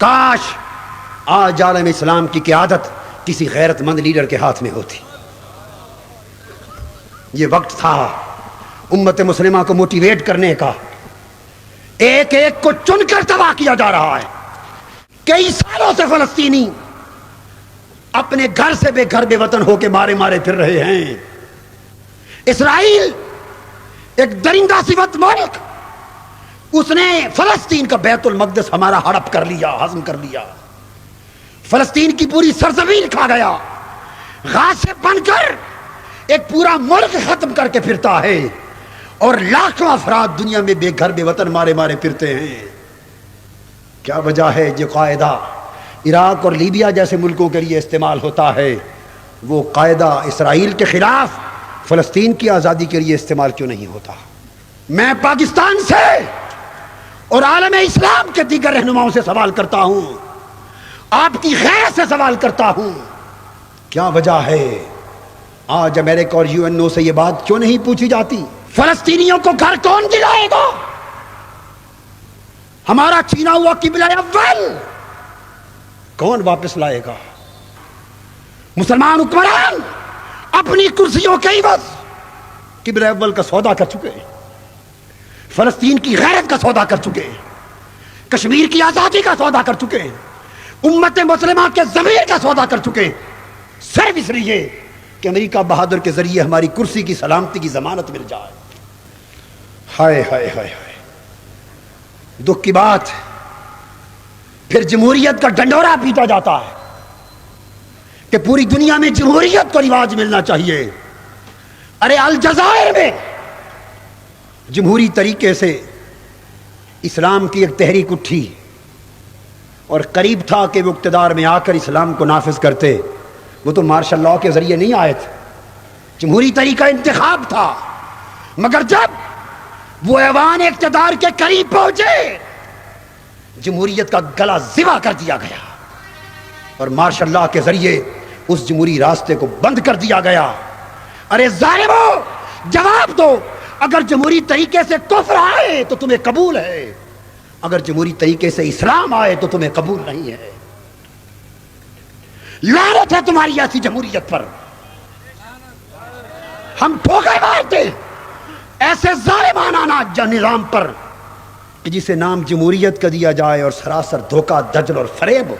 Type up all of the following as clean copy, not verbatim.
کاش آج عالم اسلام کی قیادت کسی غیرت مند لیڈر کے ہاتھ میں ہوتی۔ یہ وقت تھا امت مسلمہ کو موٹیویٹ کرنے کا۔ ایک ایک کو چن کر تباہ کیا جا رہا ہے۔ کئی سالوں سے فلسطینی اپنے گھر سے بے گھر بے وطن ہو کے مارے مارے پھر رہے ہیں۔ اسرائیل ایک درندہ صفت ملک، اس نے فلسطین کا بیت المقدس ہمارا ہڑپ کر لیا، ہضم کر لیا، فلسطین کی پوری سرزمین کھا گیا، غاصب بن کر ایک پورا ملک ختم کر کے پھرتا ہے، اور لاکھوں افراد دنیا میں بے گھر بے وطن مارے مارے پھرتے ہیں۔ کیا وجہ ہے جو قاعدہ عراق اور لیبیا جیسے ملکوں کے لیے استعمال ہوتا ہے، وہ قاعدہ اسرائیل کے خلاف فلسطین کی آزادی کے لیے استعمال کیوں نہیں ہوتا؟ میں پاکستان سے اور عالم اسلام کے دیگر رہنماؤں سے سوال کرتا ہوں، آپ کی غیرت سے سوال کرتا ہوں، کیا وجہ ہے آج امریکہ اور UN سے یہ بات کیوں نہیں پوچھی جاتی؟ فلسطینیوں کو گھر کون دلائے گا؟ ہمارا چھینا ہوا قبلہ اول کون واپس لائے گا؟ مسلمان حکمران اپنی کرسیوں کے عوض قبلہ اول کا سودا کر چکے، فلسطین کی غیرت کا سودا کر چکے، کشمیر کی آزادی کا سودا کر چکے، امت مسلمہ کے ضمیر کا سودا کر چکے، صرف اس لیے کہ امریکہ بہادر کے ذریعے ہماری کرسی کی سلامتی کی ضمانت مل جائے۔ ہائے ہائے ہائے ہائے، دکھ کی بات، پھر جمہوریت کا ڈنڈورا پیٹا جاتا ہے کہ پوری دنیا میں جمہوریت کو رواج ملنا چاہیے۔ ارے الجزائر میں جمہوری طریقے سے اسلام کی ایک تحریک اٹھی، اور قریب تھا کہ وہ اقتدار میں آ کر اسلام کو نافذ کرتے، وہ تو مارشل لاء کے ذریعے نہیں آئے تھے، جمہوری طریقہ انتخاب تھا، مگر جب وہ ایوان اقتدار کے قریب پہنچے جمہوریت کا گلا ذبح کر دیا گیا، اور مارشل لاء کے ذریعے اس جمہوری راستے کو بند کر دیا گیا۔ ارے ظالمو، جواب دو، اگر جمہوری طریقے سے کفر آئے تو تمہیں قبول ہے، اگر جمہوری طریقے سے اسلام آئے تو تمہیں قبول نہیں ہے۔ لعنت ہے تمہاری ایسی جمہوریت پر، ہم ٹھوکر مارتے ایسے ظالمانہ نظام پر کہ جسے نام جمہوریت کا دیا جائے اور سراسر دھوکہ دجل اور فریب۔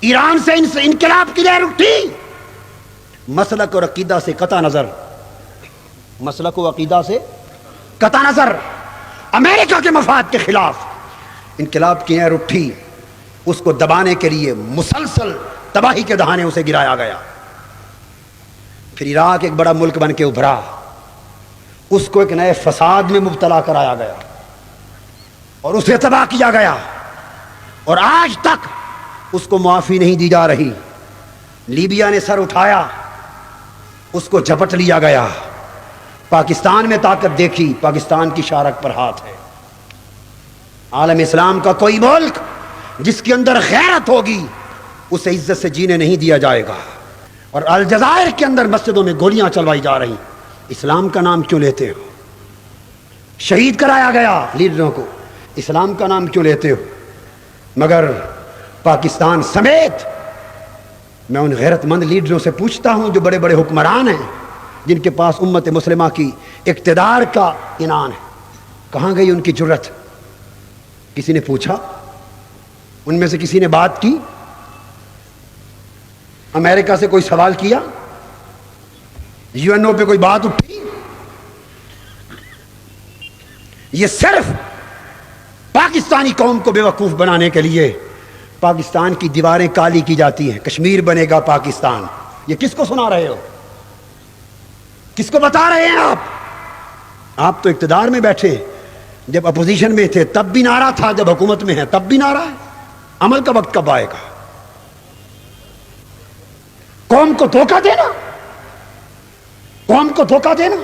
ایران سے انقلاب کی لہر اٹھی، مسلک اور عقیدہ سے قطع نظر، مسلک و عقیدہ سے قطع نظر، امریکہ کے مفاد کے خلاف انقلاب کی لہر اٹھی، اس کو دبانے کے لیے مسلسل تباہی کے دہانے اسے گرایا گیا۔ پھر عراق ایک بڑا ملک بن کے ابھرا، اس کو ایک نئے فساد میں مبتلا کرایا گیا اور اسے تباہ کیا گیا، اور آج تک اس کو معافی نہیں دی جا رہی۔ لیبیا نے سر اٹھایا، اس کو جھپٹ لیا گیا۔ پاکستان میں طاقت دیکھی، پاکستان کی شارک پر ہاتھ ہے۔ عالم اسلام کا کوئی ملک جس کے اندر غیرت ہوگی اسے عزت سے جینے نہیں دیا جائے گا۔ اور الجزائر کے اندر مسجدوں میں گولیاں چلوائی جا رہی، اسلام کا نام کیوں لیتے ہو؟ شہید کرایا گیا لیڈروں کو، اسلام کا نام کیوں لیتے ہو؟ مگر پاکستان سمیت میں ان غیرت مند لیڈروں سے پوچھتا ہوں جو بڑے بڑے حکمران ہیں، جن کے پاس امت مسلمہ کی اقتدار کا عنان ہے، کہاں گئی ان کی جرت؟ کسی نے پوچھا؟ ان میں سے کسی نے بات کی؟ امریکہ سے کوئی سوال کیا؟ UN پہ کوئی بات اٹھی؟ یہ صرف پاکستانی قوم کو بے وقوف بنانے کے لیے پاکستان کی دیواریں کالی کی جاتی ہیں، کشمیر بنے گا پاکستان۔ یہ کس کو سنا رہے ہو؟ کس کو بتا رہے ہیں آپ تو اقتدار میں بیٹھے، جب اپوزیشن میں تھے تب بھی نعرہ تھا، جب حکومت میں ہے تب بھی نعرہ ہے۔ عمل کا وقت کب آئے گا؟ قوم کو دھوکہ دینا، قوم کو دھوکہ دینا۔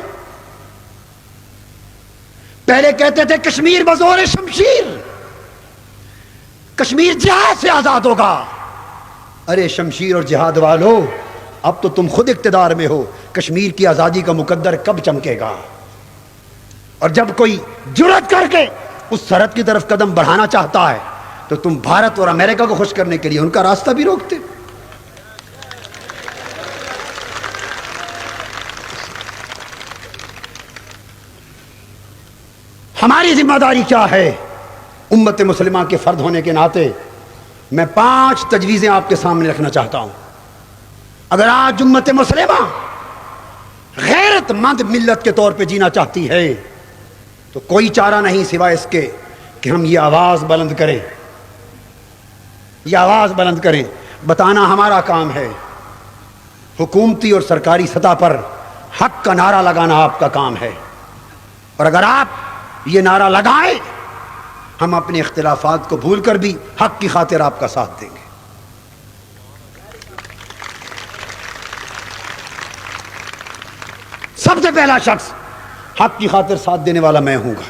پہلے کہتے تھے کشمیر بزور شمشیر، کشمیر جہاد سے آزاد ہوگا۔ ارے شمشیر اور جہاد والو، اب تو تم خود اقتدار میں ہو، کشمیر کی آزادی کا مقدر کب چمکے گا؟ اور جب کوئی جرأت کر کے اس سرحد کی طرف قدم بڑھانا چاہتا ہے تو تم بھارت اور امریکہ کو خوش کرنے کے لیے ان کا راستہ بھی روکتے. ہماری ذمہ داری کیا ہے؟ امت مسلمہ کے فرد ہونے کے ناطے میں 5 تجویزیں آپ کے سامنے رکھنا چاہتا ہوں. اگر آج امت مسلمہ غیرت مند ملت کے طور پہ جینا چاہتی ہے تو کوئی چارہ نہیں سوائے اس کے کہ ہم یہ آواز بلند کریں. یہ آواز بلند کریں. بتانا ہمارا کام ہے. حکومتی اور سرکاری سطح پر حق کا نعرہ لگانا آپ کا کام ہے. اور اگر آپ یہ نعرہ لگائیں ہم اپنے اختلافات کو بھول کر بھی حق کی خاطر آپ کا ساتھ دیں گے. سب سے پہلا شخص حق کی خاطر ساتھ دینے والا میں ہوں گا.